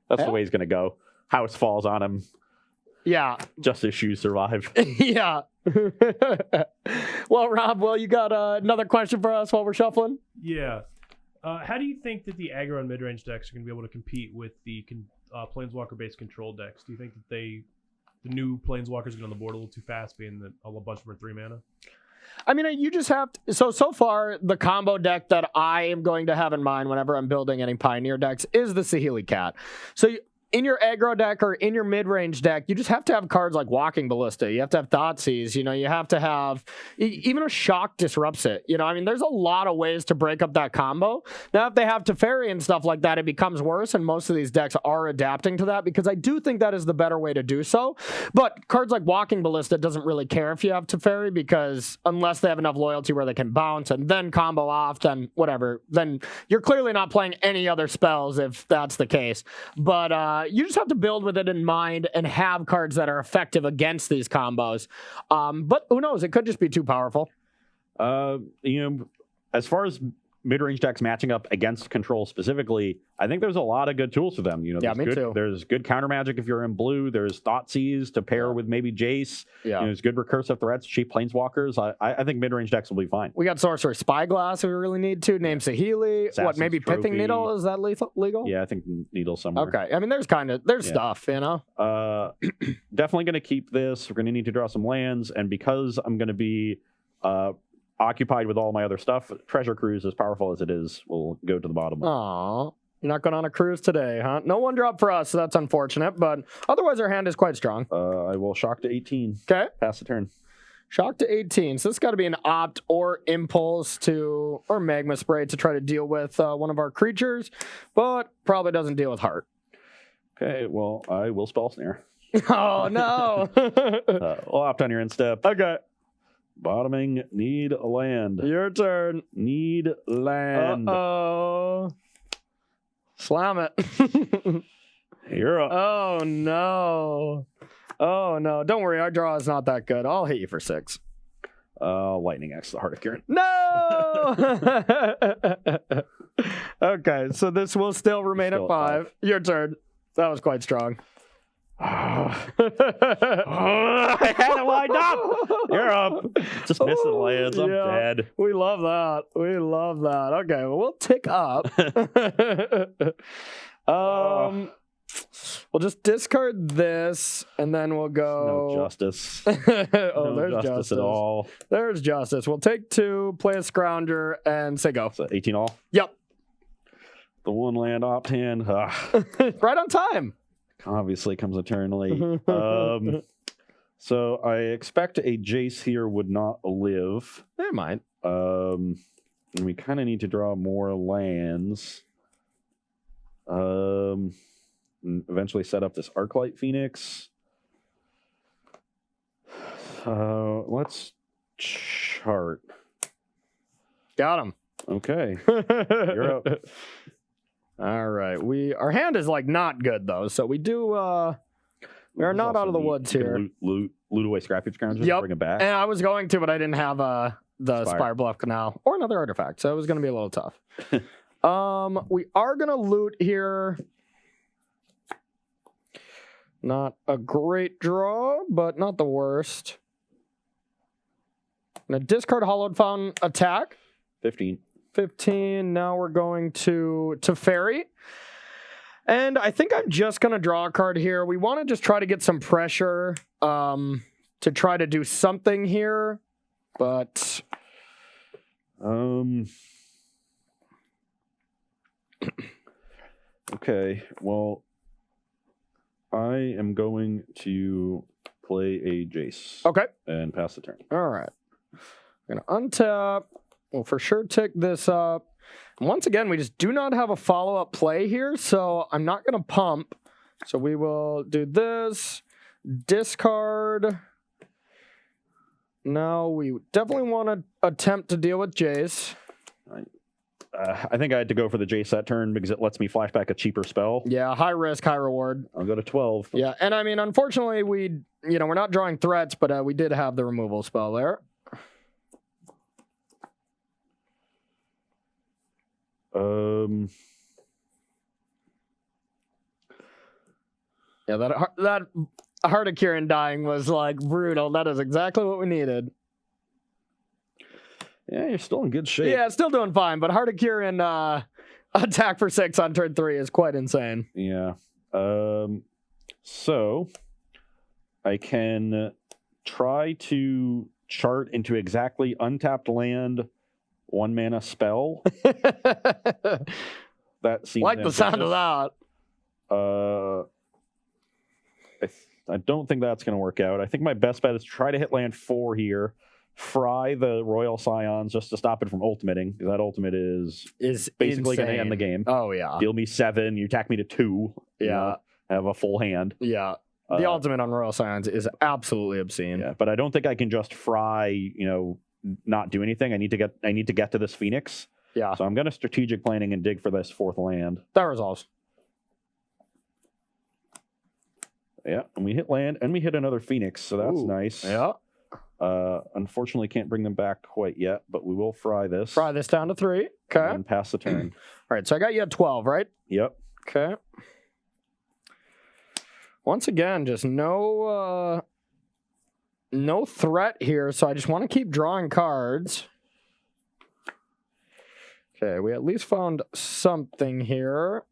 that's the way he's going to go. House falls on him. Yeah. Just his shoes survive. Yeah. Well, Rob, you got another question for us while we're shuffling? Yeah. How do you think that the aggro and mid-range decks are going to be able to compete with the Planeswalker-based control decks? Do you think that the new Planeswalkers get on the board a little too fast, being that a bunch of them are 3 mana? I mean, you just have to... So far, the combo deck that I am going to have in mind whenever I'm building any Pioneer decks is the Saheeli Cat. So in your aggro deck or in your mid-range deck, you just have to have cards like Walking Ballista. You have to have Thoughtseize. You have to have... Even a Shock disrupts it. I mean, there's a lot of ways to break up that combo. Now, if they have Teferi and stuff like that, it becomes worse, and most of these decks are adapting to that, because I do think that is the better way to do so. But cards like Walking Ballista doesn't really care if you have Teferi, because unless they have enough loyalty where they can bounce and then combo off, then whatever. Then you're clearly not playing any other spells if that's the case. But you just have to build with it in mind and have cards that are effective against these combos. But who knows? It could just be too powerful. As far as mid-range decks matching up against control specifically, I think there's a lot of good tools for them. Yeah, me too. There's good counter magic if you're in blue. There's Thoughtseize to pair with maybe Jace. Yeah. There's good recursive threats, cheap planeswalkers. I think mid-range decks will be fine. We got Sorcerer Spyglass if we really need to. Name Saheeli. Assassin's Maybe Trophy. Pithing Needle? Is that legal? Yeah, I think Needle somewhere. Okay. I mean, there's stuff, Definitely going to keep this. We're going to need to draw some lands. And because I'm going to be occupied with all my other stuff, Treasure Cruise, as powerful as it is, will go to the bottom. Aww. You're not going on a cruise today, huh? No 1-drop for us, so that's unfortunate. But otherwise, our hand is quite strong. I will Shock to 18. Okay. Pass the turn. Shock to 18. So this got to be an Opt or Impulse or Magma Spray to try to deal with one of our creatures, but probably doesn't deal with Heart. Okay, well, I will Spell Snare. Oh, no. I'll opt on your instep. Okay. Bottoming, need a land. Your turn. Need land. Uh-oh. Slam it. You're up. Oh, no. Oh, no. Don't worry. Our draw is not that good. I'll hit you for 6. Lightning X, the Heart of Kieran. No! Okay, so this will still remain Still at at 5. Your turn. That was quite strong. I had it lined up. You're up. Just missing lands. I'm dead. We love that. We love that. Okay, well, we'll tick up. We'll just discard this, and then we'll go. No justice. Oh, no there's justice at all. There's justice. We'll take 2, play a Scrounger, and say go. So 18 all? Yep. The one land opt-in. Right on time. Obviously comes a turn late. So I expect a Jace here would not live. Never mind. And we kind of need to draw more lands. And eventually set up this Arclight Phoenix. Let's chart. Got him. Okay. You're up. All right. Our hand is like not good though, so we do we are not out of the woods here. Loot away Scrappy Scroungers, Yep. bring it back. And I was going to, but I didn't have the Spire Bluff Canal or another artifact, so it was going to be a little tough. We are going to loot here. Not a great draw, but not the worst. I'm going to discard Hollowed Fountain, attack. 15. Now we're going to Fairy. And I think I'm just going to draw a card here. We want to just try to get some pressure to try to do something here. But... Okay, well, I am going to play a Jace. Okay. And pass the turn. All right. I'm going to untap. We'll for sure tick this up. And once again, we just do not have a follow-up play here, so I'm not going to pump. So we will do this. Discard. Now we definitely want to attempt to deal with Jace. I think I had to go for the Jace that turn because it lets me flash back a cheaper spell. Yeah, high risk, high reward. I'll go to 12. Yeah, and I mean, unfortunately, we're not drawing threats, but we did have the removal spell there. Yeah, that Heart of Kieran dying was like brutal. That is exactly what we needed. Yeah, you're still in good shape. Yeah, still doing fine, but Heart of Kieran attack for 6 on turn 3 is quite insane. Yeah. So I can try to chart into exactly untapped land, 1 mana spell. That seems like the sound of that. I don't think that's going to work out. I think my best bet is try to hit land 4 here. Fry the Royal Scions just to stop it from ultimating, because that ultimate is basically going to end the game. Oh, yeah. Deal me 7, you attack me to 2. Yeah. Have a full hand. Yeah. The ultimate on Royal Scions is absolutely obscene. Yeah, but I don't think I can just fry, not do anything. I need to get to this Phoenix. Yeah. So I'm going to strategic planning and dig for this 4th land. That resolves. Yeah, and we hit land, and we hit another Phoenix, so that's nice. Yeah. Unfortunately, can't bring them back quite yet, but we will fry this. Fry this down to 3. Okay. And pass the turn. All right, so I got you at 12, right? Yep. Okay. Once again, just no threat here, so I just want to keep drawing cards. Okay, we at least found something here.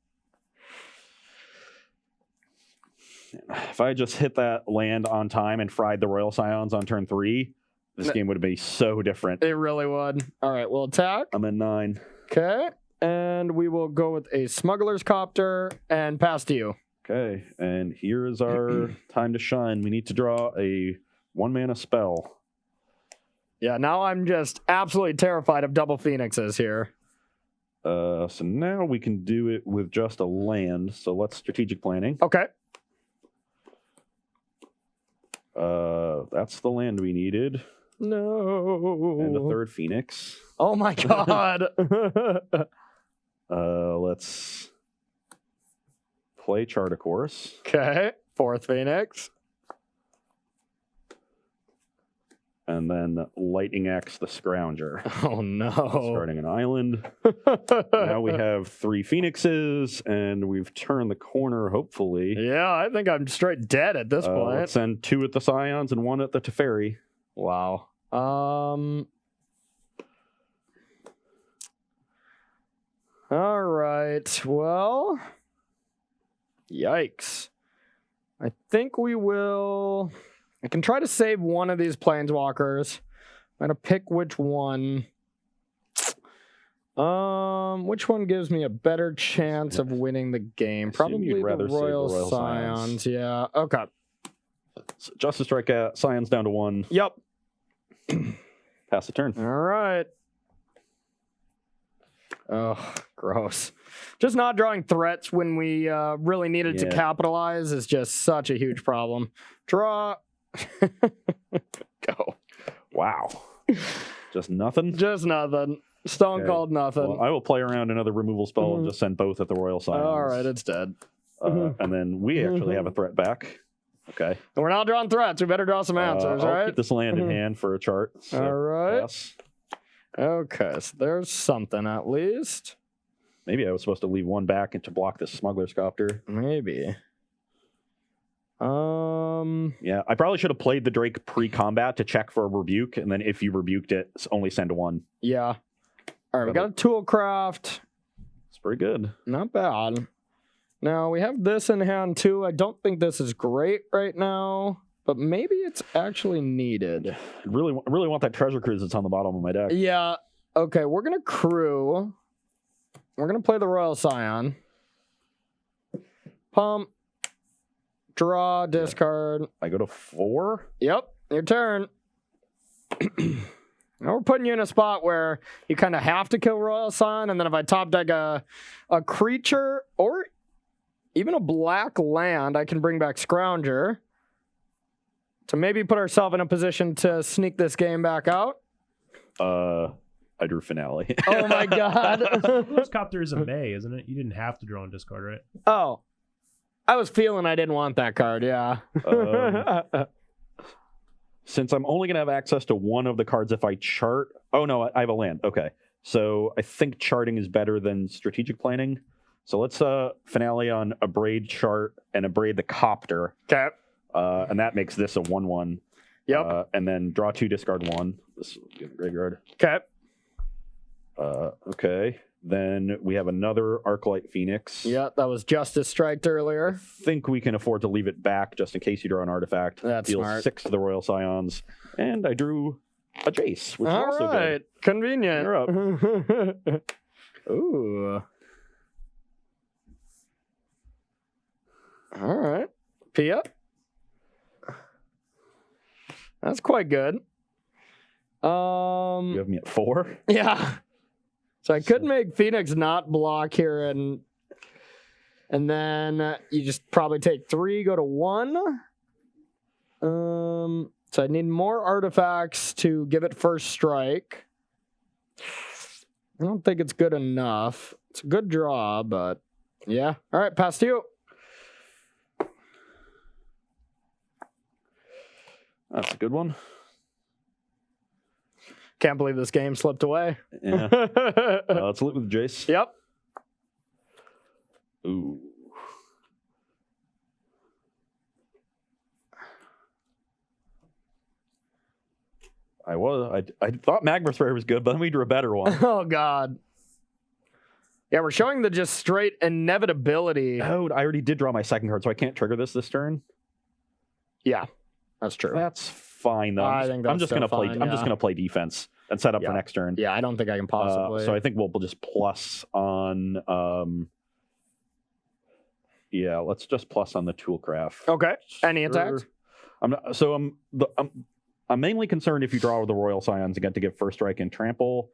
If I just hit that land on time and fried the Royal Scions on turn 3, this game would be so different. It really would. All right, we'll attack. I'm in 9. Okay, and we will go with a Smuggler's Copter and pass to you. Okay, and here is our time to shine. We need to draw a 1 mana spell. Yeah, now I'm just absolutely terrified of double Phoenixes here. So now we can do it with just a land. So let's strategic planning. Okay. That's the land we needed. No. And a 3rd Phoenix. Oh my god. Let's play Chart, of course. Okay. 4th Phoenix. And then Lightning Axe the Scrounger. Oh, no. Starting an island. Now we have 3 Phoenixes, and we've turned the corner, hopefully. Yeah, I think I'm straight dead at this point. Let's send 2 at the Scions and 1 at the Teferi. Wow. All right. Well, yikes. I think we will... I can try to save one of these planeswalkers. I'm going to pick which one. Which one gives me a better chance of winning the game? Probably the Royal Scions. Yeah. Okay. So Justice Strike at Scions down to 1. Yep. Pass the turn. All right. Oh, gross. Just not drawing threats when we really needed to capitalize is just such a huge problem. Draw. Go. Wow. Just nothing? Just nothing. Stone cold nothing. Well, I will play around another removal spell and just send both at the Royal Scions. All right, it's dead. And then we actually have a threat back. Okay. And we're not drawing threats. We better draw some answers, I'll right? keep this land in hand for a chart. So all right. Yes. Okay, so there's something at least. Maybe I was supposed to leave 1 back and to block this Smuggler's Copter. Maybe. Yeah, I probably should have played the Drake pre-combat to check for a rebuke, and then if you rebuked it, only send 1. Yeah. All right, we got a Toolcraft. It's pretty good. Not bad. Now, we have this in hand, too. I don't think this is great right now, but maybe it's actually needed. I really want that Treasure Cruise that's on the bottom of my deck. Yeah. Okay, we're going to crew. We're going to play the Royal Scion. Pump. Draw, discard. I go to 4? Yep, your turn. Now we're putting you in a spot where you kind of have to kill Royal Scion, and then if I top deck a creature or even a black land, I can bring back Scrounger to maybe put ourselves in a position to sneak this game back out. I drew Finale. Oh my god. Those Copter is a May, isn't it? You didn't have to draw and discard, right? Oh. I was feeling I didn't want that card, yeah. Since I'm only going to have access to 1 of the cards if I chart... Oh, no, I have a land. Okay. So I think charting is better than strategic planning. So let's Finale on Abrade chart and Abrade the Copter. Okay. And that makes this a 1/1. Yep. And then draw 2, discard 1. This will be in the graveyard. Okay. Okay. Then we have another Arclight Phoenix. Yeah, that was Justice Striked earlier. I think we can afford to leave it back just in case you draw an artifact. That's Deals smart. 6 to the Royal Scions. And I drew a Jace, which is also good. Convenient. You're up. Ooh. All right. Pia. That's quite good. You have me at 4? Yeah. So I could make Phoenix not block here, and then you just probably take 3, go to 1. So I need more artifacts to give it first strike. I don't think it's good enough. It's a good draw, but yeah. All right, pass to you. That's a good one. Can't believe this game slipped away. Yeah. Let's look with Jace. Yep. Ooh. I thought Magma Sprayer was good, but then we drew a better one. Oh, God. Yeah, we're showing the just straight inevitability. Oh, I already did draw my second card, so I can't trigger this turn. Yeah, that's true. That's fine though. I'm just gonna play defense and set up for next turn. Yeah, I don't think I can possibly. So I think we'll just plus on. Yeah, let's just plus on the Toolcraft. Okay. Any attacks? I'm mainly concerned if you draw with the Royal Scions and get to give first strike and trample.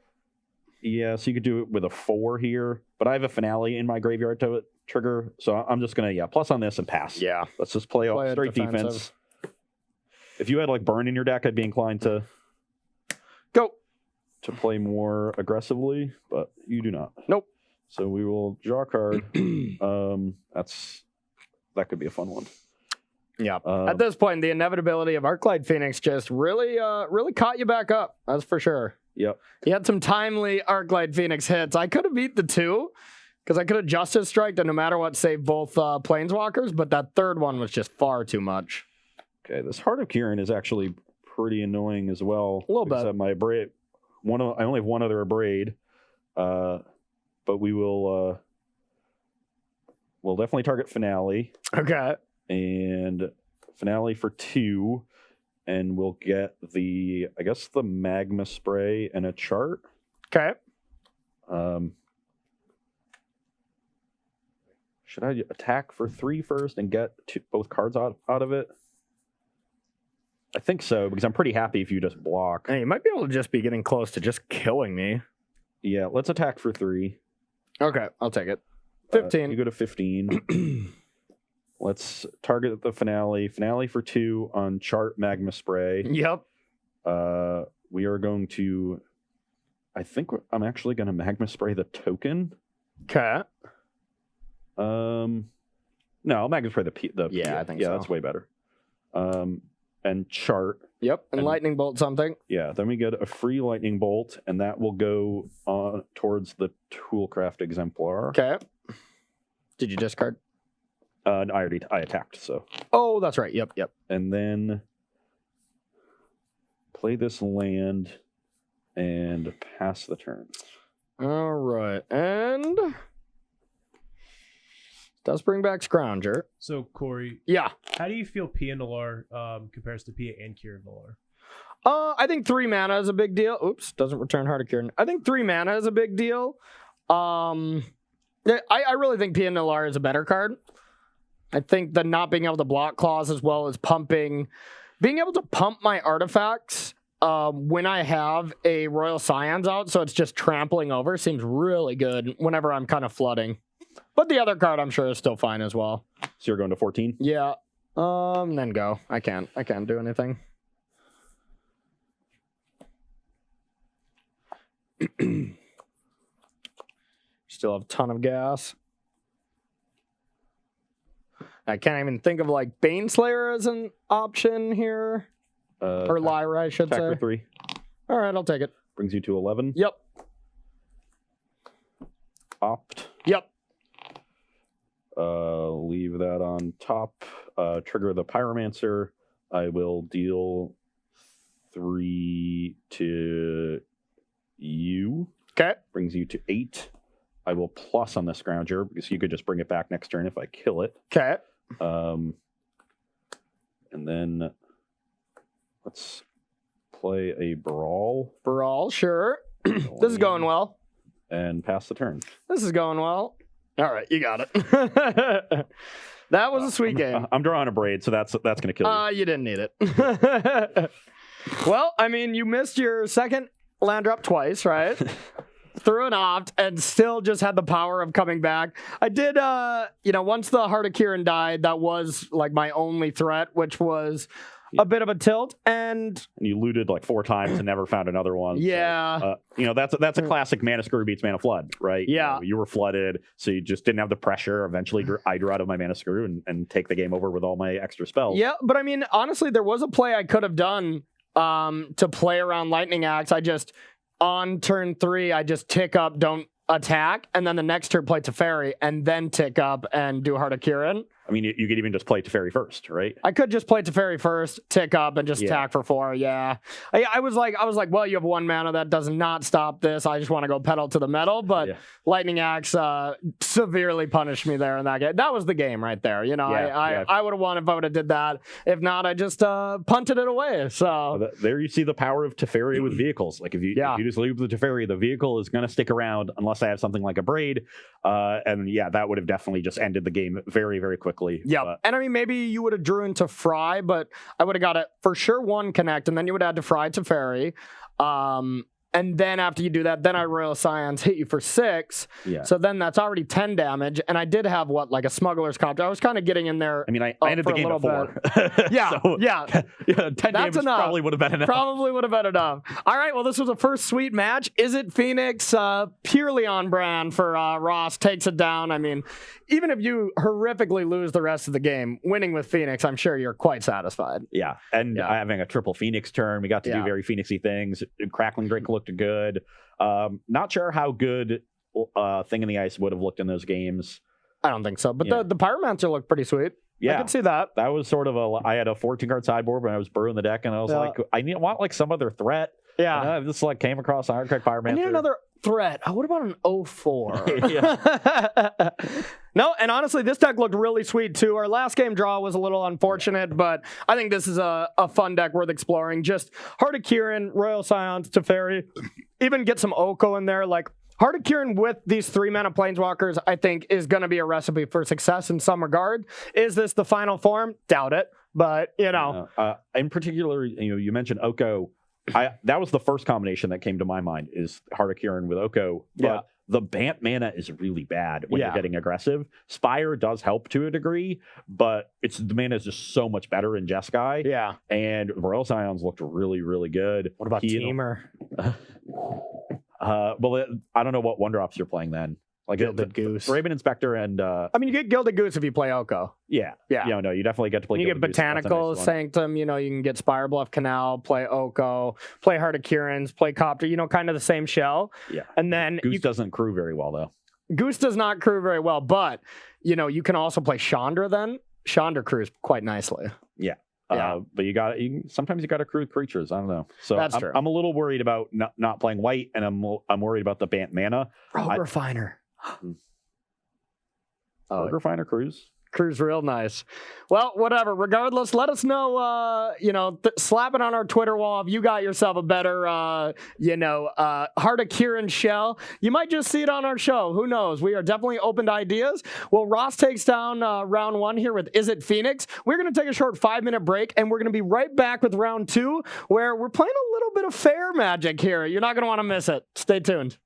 Yeah, so you could do it with a 4 here, but I have a Finale in my graveyard to trigger, so I'm just gonna plus on this and pass. Yeah. Let's just play straight defense. If you had like Burn in your deck, I'd be inclined to go to play more aggressively, but you do not. Nope. So we will draw a card. That's that could be a fun one. Yeah. At this point, the inevitability of Arclight Phoenix just really caught you back up. That's for sure. Yep. He had some timely Arclight Phoenix hits. I could have beat the 2 because I could have Justice Strike to no matter what save both Planeswalkers, but that third one was just far too much. Okay, this Heart of Kirin is actually pretty annoying as well. A little bit. My Abrade, I only have one other Abrade, but we'll definitely target Finale. Okay. And Finale for 2, and we'll get the Magma Spray and a chart. Okay. Should I attack for 3 first and get both cards out of it? I think so, because I'm pretty happy if you just block. Hey, you might be able to just be getting close to just killing me. Yeah, let's attack for 3. Okay, I'll take it. 15. You go to 15. Let's target the Finale. Finale for 2 on chart Magma Spray. Yep. We are going to... I think I'm actually going to Magma Spray the token. Okay. No, I'll Magma Spray the yeah, I think so. Yeah, that's way better. And chart. Yep, and Lightning Bolt something. Yeah, then we get a free Lightning Bolt, and that will go towards the Toolcraft Exemplar. Okay. Did you discard? I attacked, so. Oh, that's right. Yep. And then play this land and pass the turn. All right, and does bring back Scrounger. So, Corey, yeah, how do you feel Pia Nalar compares to Pia and Kira Nalar? I think 3 mana is a big deal. Oops, doesn't return Heart of Kirin. I think 3 mana is a big deal. I really think Pia Nalar is a better card. I think the not being able to block clause as well as being able to pump my artifacts when I have a Royal Scions out, so it's just trampling over, seems really good whenever I'm kind of flooding. But the other card I'm sure is still fine as well. So you're going to 14? Yeah. Then go. I can't do anything. Still have a ton of gas. I can't even think of like Baneslayer as an option here. Or Lyra, I should say. Attack for 3. All right, I'll take it. Brings you to 11. Yep. Opt. Yep. Leave that on top. Trigger the Pyromancer. I will deal 3 to you. Okay. Brings you to 8. I will plus on the Scrounger because you could just bring it back next turn if I kill it. Okay. And then let's play a Brawl. Brawl, sure. This is going well. And pass the turn. This is going well. All right, you got it. That was a sweet game. I'm drawing a Braid, so that's going to kill you. You didn't need it. Well, I mean, you missed your second land drop twice, right? Threw an opt and still just had the power of coming back. I did, once the Heart of Kirin died, that was like my only threat, which was a bit of a tilt. And you looted like 4 times and never found another one. Yeah. So, that's a classic Mana Screw beats Mana Flood, right? Yeah. You were flooded, so you just didn't have the pressure. Eventually, I drew out of my Mana Screw and take the game over with all my extra spells. Yeah, but I mean, honestly, there was a play I could have done to play around Lightning Axe. On turn 3, I just tick up, don't attack, and then the next turn play Teferi, and then tick up and do Heart of Kirin. I mean, you could even just play Teferi first, right? I could just play Teferi first, tick up, and just attack for 4. Yeah, I was like, well, you have 1 mana that does not stop this. I just want to go pedal to the metal, but Lightning Axe severely punished me there in that game. That was the game right there. I would have won if I would have did that. If not, I just punted it away. So there you see the power of Teferi with vehicles. Like if you just leave the Teferi, the vehicle is going to stick around unless I have something like a Braid. And that would have definitely just ended the game very, very quickly. Yeah, and I mean, maybe you would have drew into Fry, but I would have got it for sure 1 connect, and then you would add to Fry Teferi. And then after you do that, then I Royal Scions hit you for 6. Yeah. So then that's already 10 damage. And I did have like a Smuggler's Copter. I was kind of getting in there. I mean, I ended the game at 4. Yeah, So, yeah. 10 damage enough. probably would have been enough. Probably would have been enough. All right, well, this was a first sweet match. Izzet Phoenix, purely on brand for Ross, takes it down. I mean, even if you horrifically lose the rest of the game, winning with Phoenix, I'm sure you're quite satisfied. Yeah, and having a triple Phoenix turn, we got to do very Phoenixy things. Crackling Drake looked good. Not sure how good Thing in the Ice would have looked in those games. I don't think so, but the Pyromancer looked pretty sweet. Yeah, I could see that. That was sort of I had a 14-card sideboard when I was brewing the deck, and I was like, want like some other threat. Yeah. And I just like came across Ironcrag Pyromancer. I need another threat. What about an 04? Yeah. No, and honestly, this deck looked really sweet too. Our last game draw was a little unfortunate, but I think this is a fun deck worth exploring. Just Heart of Kirin, Royal Scions, Teferi, even get some Oko in there. Like Heart of Kirin with these 3-mana Planeswalkers, I think, is going to be a recipe for success in some regard. Is this the final form? Doubt it, but you know. In particular, you mentioned Oko. That was the first combination that came to my mind is Heart of Kirin with Oko. But the Bant mana is really bad when you're getting aggressive. Spire does help to a degree, but the mana is just so much better in Jeskai. Yeah. And Royal Scions looked really, really good. What about Teamer? Well, I don't know what 1-drops you're playing then. Like Gilded Goose. Raven Inspector and I mean, you get Gilded Goose if you play Oko. Yeah. No, you definitely get to play. You get Botanical, Sanctum, you can get Spire Bluff Canal, play Oko, play Heart of Kirin's, play Copter, kind of the same shell. Yeah. And then Goose doesn't crew very well though. Goose does not crew very well, but you can also play Chandra then. Chandra crews quite nicely. Yeah. But sometimes you got to crew creatures. I don't know. So that's true. I'm a little worried about not playing white, and I'm worried about the Bant mana. Rogue Refiner. Rogue Refiner crews. Crew's real nice. Well, whatever. Regardless, let us know, slap it on our Twitter wall if you got yourself a better, Heart of Kirin shell. You might just see it on our show. Who knows? We are definitely open to ideas. Well, Ross takes down round 1 here with Izzet Phoenix. We're going to take a short 5-minute break, and we're going to be right back with round 2, where we're playing a little bit of fair magic here. You're not going to want to miss it. Stay tuned.